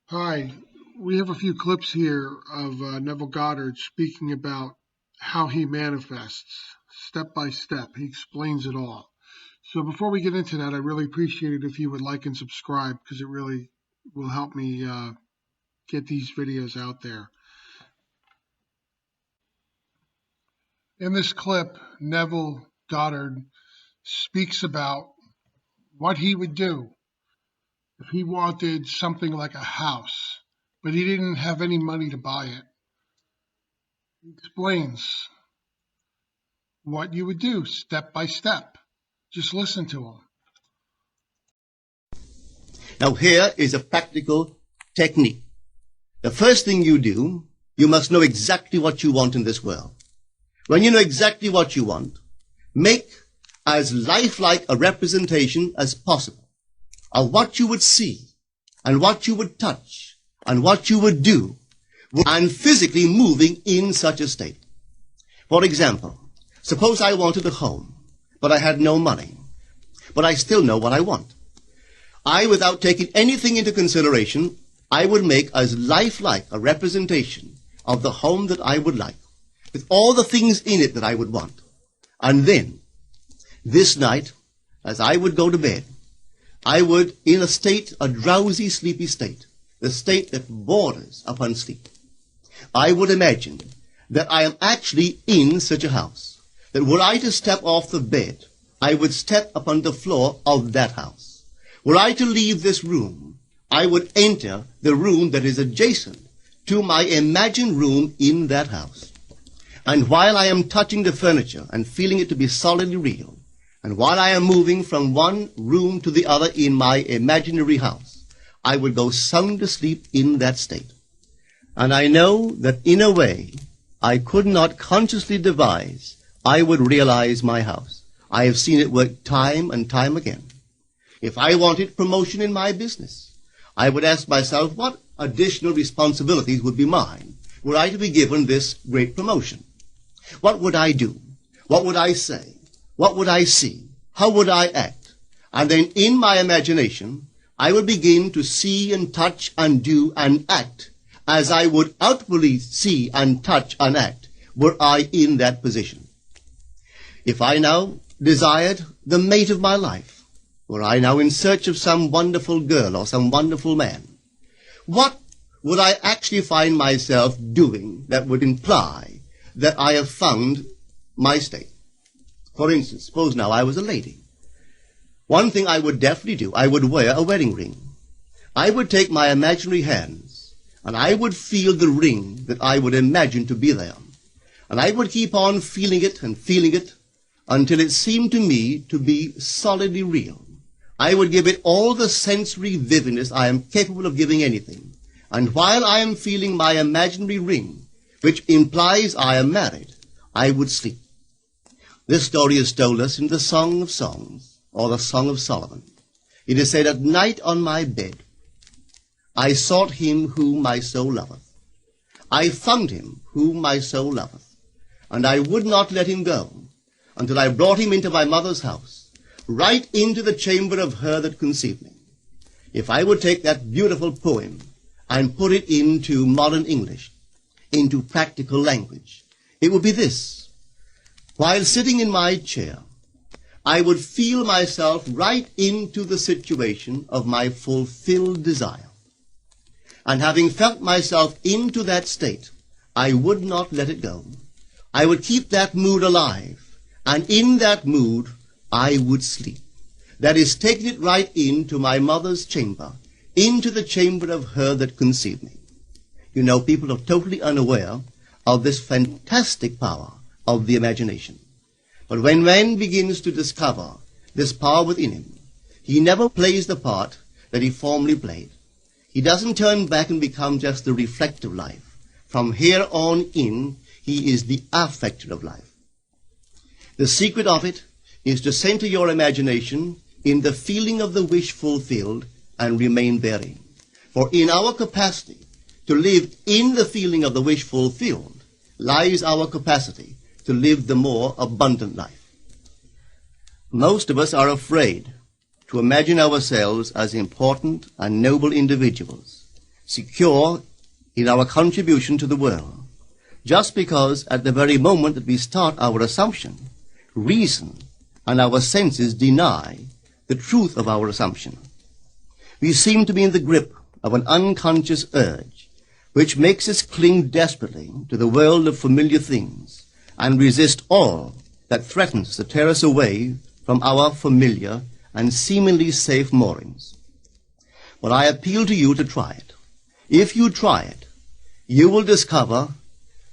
Hi, we have a few clips here of Neville Goddard speaking about how he manifests step by step. He explains it all. So before we get into that, I really appreciate it if you would like and subscribe because it really will help me get these videos out there. In this clip, Neville Goddard speaks about what he would do if he wanted something like a house, but he didn't have any money to buy it. He explains what you would do step by step. Just listen to him. Now here is a practical technique. The first thing you do, you must know exactly what you want in this world. When you know exactly what you want, make as lifelike a representation as possible of what you would see and what you would touch and what you would do and physically moving in such a state. For example, suppose I wanted a home, but I had no money, but I still know what I want. Without taking anything into consideration, I would make as lifelike a representation of the home that I would like, with all the things in it that I would want. And then, this night, as I would go to bed, I would, in a drowsy, sleepy state, the state that borders upon sleep, I would imagine that I am actually in such a house, that were I to step off the bed, I would step upon the floor of that house. Were I to leave this room, I would enter the room that is adjacent to my imagined room in that house. And while I am touching the furniture and feeling it to be solidly real, and while I am moving from one room to the other in my imaginary house, I would go sound asleep in that state. And I know that in a way I could not consciously devise, I would realize my house. I have seen it work time and time again. If I wanted promotion in my business, I would ask myself what additional responsibilities would be mine were I to be given this great promotion. What would I do? What would I say? What would I see? How would I act? And then in my imagination, I would begin to see and touch and do and act as I would outwardly see and touch and act were I in that position. If I now desired the mate of my life, were I now in search of some wonderful girl or some wonderful man, what would I actually find myself doing that would imply that I have found my state? For instance, suppose now I was a lady. One thing I would definitely do, I would wear a wedding ring. I would take my imaginary hands and I would feel the ring that I would imagine to be there. And I would keep on feeling it until it seemed to me to be solidly real. I would give it all the sensory vividness I am capable of giving anything. And while I am feeling my imaginary ring, which implies I am married, I would sleep. This story is told us in the Song of Songs, or the Song of Solomon. It is said, "At night on my bed, I sought him whom my soul loveth. I found him whom my soul loveth. And I would not let him go until I brought him into my mother's house, right into the chamber of her that conceived me." If I would take that beautiful poem and put it into modern English, into practical language, it would be this. While sitting in my chair, I would feel myself right into the situation of my fulfilled desire. And having felt myself into that state, I would not let it go. I would keep that mood alive, and in that mood, I would sleep. That is, taking it right into my mother's chamber, into the chamber of her that conceived me. You know, people are totally unaware of this fantastic power of the imagination. But when man begins to discover this power within him, he never plays the part that he formerly played. He doesn't turn back and become just the reflective life. From here on in, he is the affecter of life. The secret of it is to center your imagination in the feeling of the wish fulfilled and remain therein. For in our capacity to live in the feeling of the wish fulfilled lies our capacity to live the more abundant life. Most of us are afraid to imagine ourselves as important and noble individuals, secure in our contribution to the world, just because at the very moment that we start our assumption, reason and our senses deny the truth of our assumption. We seem to be in the grip of an unconscious urge, which makes us cling desperately to the world of familiar things and resist all that threatens to tear us away from our familiar and seemingly safe moorings. But I appeal to you to try it. If you try it, you will discover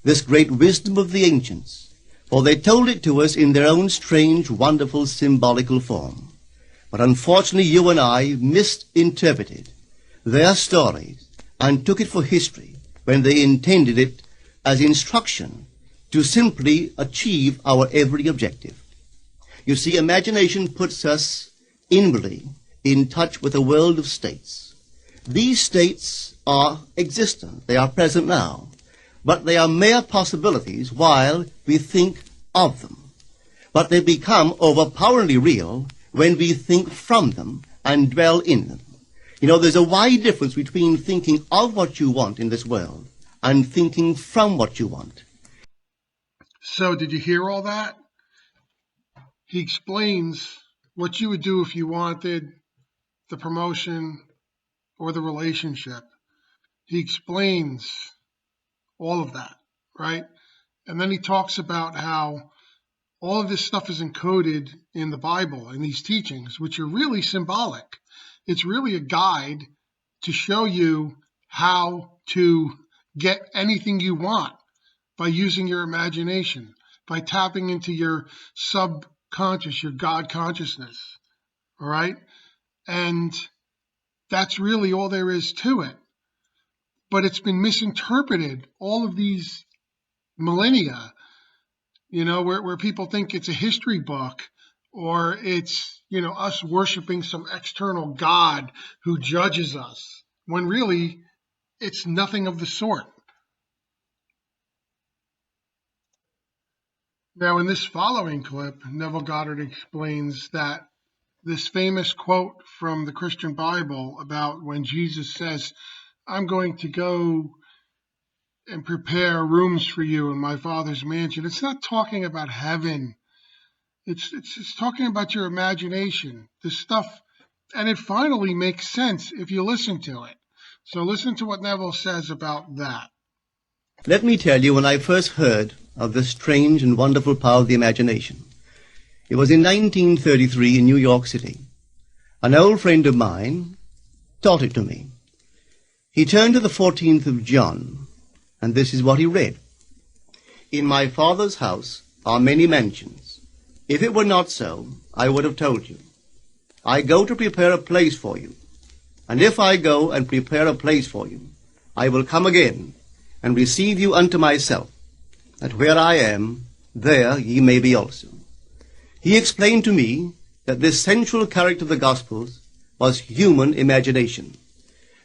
this great wisdom of the ancients, for they told it to us in their own strange, wonderful, symbolical form. But unfortunately, you and I misinterpreted their stories and took it for history when they intended it as instruction to simply achieve our every objective. You see, imagination puts us inwardly in touch with a world of states. These states are existent. They are present now. But they are mere possibilities while we think of them. But they become overpoweringly real when we think from them and dwell in them. You know, there's a wide difference between thinking of what you want in this world and thinking from what you want. So did you hear all that? He explains what you would do if you wanted the promotion or the relationship. He explains all of that, right? And then he talks about how all of this stuff is encoded in the Bible, in these teachings, which are really symbolic. It's really a guide to show you how to get anything you want by using your imagination, by tapping into your subconscious, your God consciousness, all right? And that's really all there is to it. But it's been misinterpreted all of these millennia, you know, where people think it's a history book or it's, you know, us worshiping some external God who judges us, when really it's nothing of the sort. Now, in this following clip, Neville Goddard explains that this famous quote from the Christian Bible about when Jesus says, I'm going to go and prepare rooms for you in my Father's mansion. It's not talking about heaven. It's talking about your imagination, this stuff. And it finally makes sense if you listen to it. So listen to what Neville says about that. Let me tell you, when I first heard of the strange and wonderful power of the imagination, it was in 1933 in New York City. An old friend of mine taught it to me. He turned to the 14th of John, and this is what he read. In my Father's house are many mansions. If it were not so, I would have told you. I go to prepare a place for you. And if I go and prepare a place for you, I will come again and receive you unto myself, that where I am, there ye may be also. He explained to me that this central character of the Gospels was human imagination.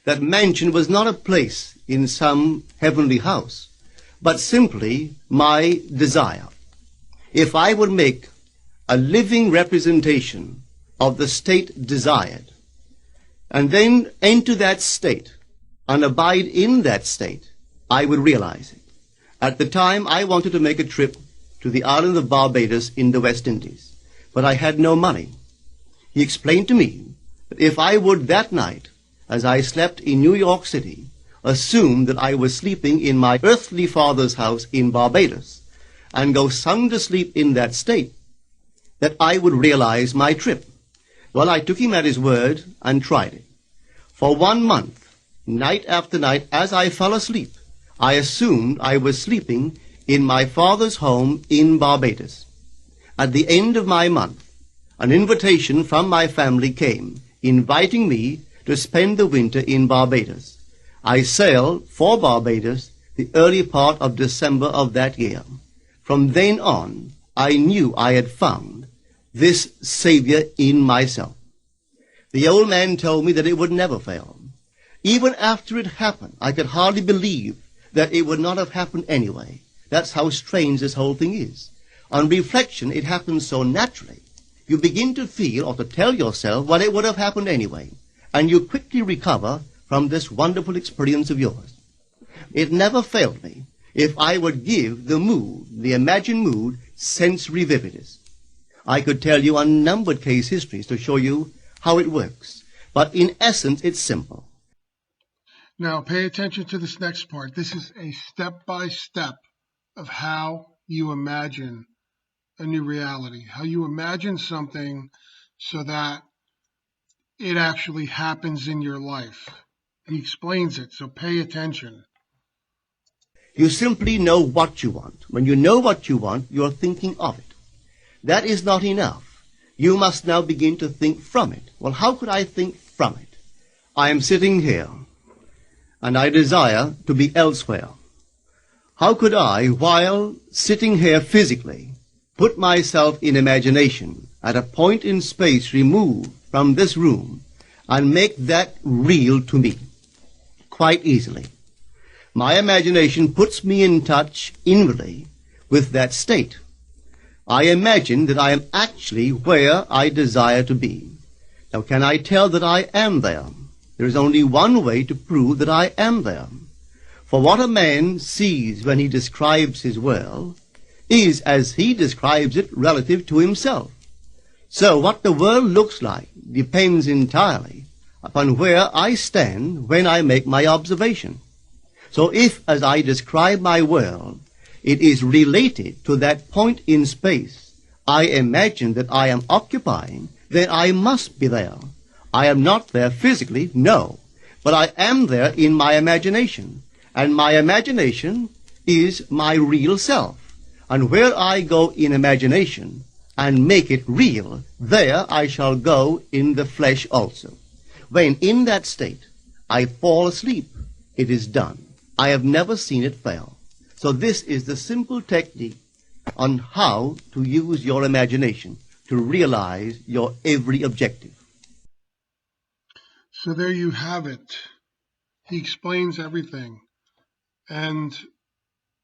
That mansion was not a place in some heavenly house, but simply my desire. If I would make a living representation of the state desired, and then enter that state and abide in that state, I would realize it. At the time, I wanted to make a trip to the island of Barbados in the West Indies, but I had no money. He explained to me that if I would that night, as I slept in New York City, assume that I was sleeping in my earthly father's house in Barbados, and go sound asleep in that state, that I would realize my trip. Well, I took him at his word and tried it. For 1 month, night after night, as I fell asleep, I assumed I was sleeping in my father's home in Barbados. At the end of my month, an invitation from my family came, inviting me to spend the winter in Barbados. I sailed for Barbados the early part of December of that year. From then on, I knew I had found this Savior in myself. The old man told me that it would never fail. Even after it happened, I could hardly believe that it would not have happened anyway. That's how strange this whole thing is. On reflection, it happens so naturally. You begin to feel or to tell yourself, well, it would have happened anyway. And you quickly recover from this wonderful experience of yours. It never failed me if I would give the mood, the imagined mood, sensory vividness. I could tell you unnumbered case histories to show you how it works, but in essence it's simple. Now pay attention to this next part. This is a step-by-step of how you imagine a new reality, how you imagine something so that it actually happens in your life. He explains it, so pay attention. You simply know what you want. When you know what you want, you are thinking of it. That is not enough. You must now begin to think from it. Well, how could I think from it? I am sitting here, and I desire to be elsewhere. How could I, while sitting here physically, put myself in imagination at a point in space removed from this room and make that real to me? Quite easily. My imagination puts me in touch inwardly with that state. I imagine that I am actually where I desire to be. Now, can I tell that I am there? There is only one way to prove that I am there. For what a man sees when he describes his world is as he describes it relative to himself. So what the world looks like depends entirely upon where I stand when I make my observation. So if, as I describe my world, it is related to that point in space I imagine that I am occupying, then I must be there. I am not there physically, no, but I am there in my imagination, and my imagination is my real self. And where I go in imagination and make it real, there I shall go in the flesh also. When in that state I fall asleep, it is done. I have never seen it fail. So this is the simple technique on how to use your imagination to realize your every objective. So there you have it. He explains everything. And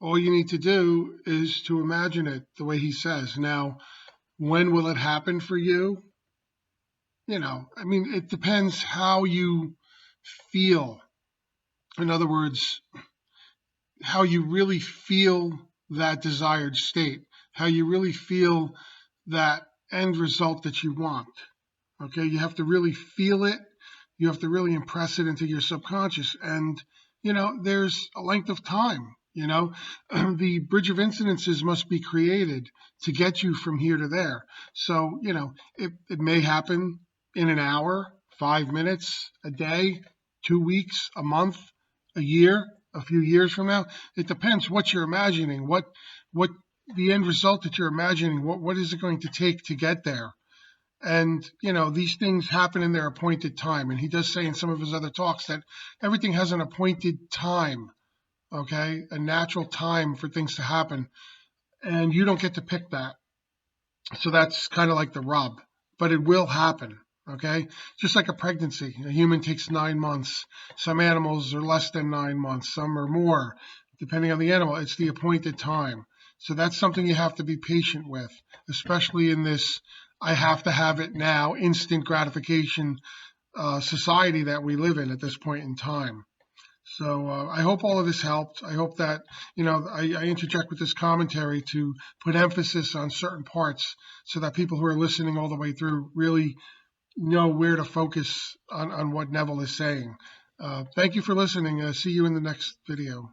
all you need to do is to imagine it the way he says. Now, when will it happen for you? It depends how you feel. In other words, how you really feel that desired state, how you really feel that end result that you want. Okay, you have to really feel it. You have to really impress it into your subconscious. And, there's a length of time. The bridge of incidences must be created to get you from here to there. So, it may happen in an hour, 5 minutes, a day, 2 weeks, a month, a year, a few years from now. It depends what you're imagining, what the end result that you're imagining, what is it going to take to get there? And, these things happen in their appointed time. And he does say in some of his other talks that everything has an appointed time, okay, a natural time for things to happen. And you don't get to pick that. So that's kind of like the rub. But it will happen, okay? Just like a pregnancy. A human takes 9 months. Some animals are less than 9 months. Some are more, depending on the animal. It's the appointed time. So that's something you have to be patient with, especially in this I have to have it now, instant gratification society that we live in at this point in time. So I hope all of this helped. I hope that, I interject with this commentary to put emphasis on certain parts so that people who are listening all the way through really know where to focus on what Neville is saying. Thank you for listening. See you in the next video.